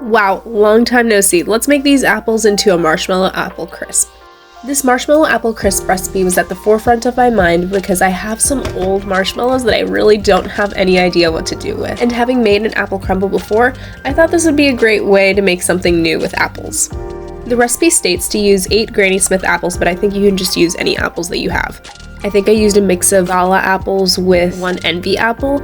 Wow, long time no see. Let's make these apples into a marshmallow apple crisp. This marshmallow apple crisp recipe was at the forefront of my mind because I have some old marshmallows that I really don't have any idea what to do with. And having made an apple crumble before, I thought this would be a great way to make something new with apples. The recipe states to use 8 Granny Smith apples, but I think you can just use any apples that you have. I think I used a mix of Gala apples with 1 Envy apple.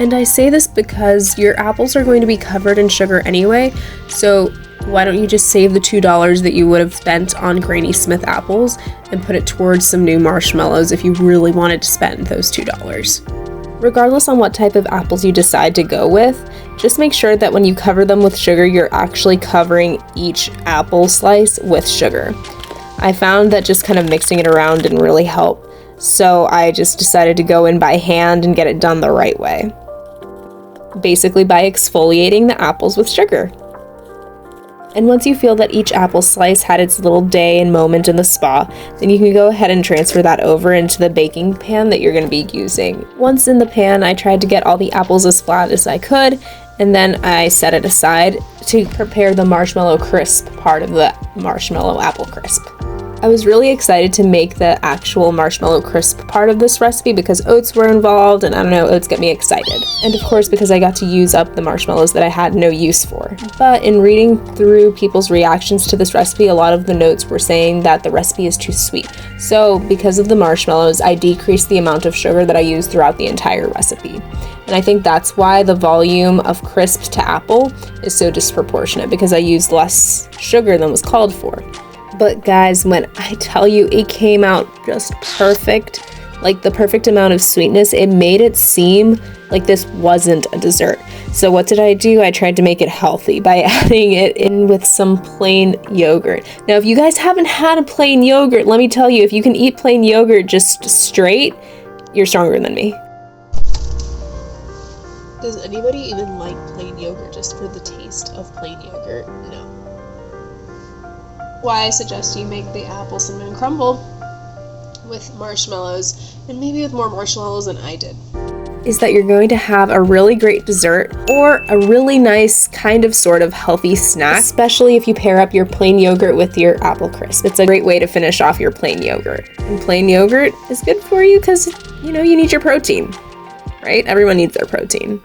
And I say this because your apples are going to be covered in sugar anyway, so why don't you just save the $2 that you would have spent on Granny Smith apples and put it towards some new marshmallows if you really wanted to spend those $2. Regardless on what type of apples you decide to go with, just make sure that when you cover them with sugar, you're actually covering each apple slice with sugar. I found that just kind of mixing it around didn't really help, so I just decided to go in by hand and get it done the right way. Basically by exfoliating the apples with sugar. And once you feel that each apple slice had its little day and moment in the spa, then you can go ahead and transfer that over into the baking pan that you're going to be using. Once in the pan, I tried to get all the apples as flat as I could, and then I set it aside to prepare the marshmallow crisp part of the marshmallow apple crisp. I was really excited to make the actual marshmallow crisp part of this recipe because oats were involved, and I don't know, oats get me excited. And of course because I got to use up the marshmallows that I had no use for. But in reading through people's reactions to this recipe, a lot of the notes were saying that the recipe is too sweet. So because of the marshmallows, I decreased the amount of sugar that I used throughout the entire recipe. And I think that's why the volume of crisp to apple is so disproportionate, because I used less sugar than was called for. But guys, when I tell you it came out just perfect, like the perfect amount of sweetness, it made it seem like this wasn't a dessert. So what did I do? I tried to make it healthy by adding it in with some plain yogurt. Now, if you guys haven't had a plain yogurt, let me tell you, if you can eat plain yogurt just straight, you're stronger than me. Does anybody even like plain yogurt just for the taste of plain yogurt? No. Why I suggest you make the apple cinnamon crumble with marshmallows, and maybe with more marshmallows than I did, is that you're going to have a really great dessert or a really nice kind of sort of healthy snack, especially if you pair up your plain yogurt with your apple crisp. It's a great way to finish off your plain yogurt. And plain yogurt is good for you because, you know, you need your protein, right? Everyone needs their protein.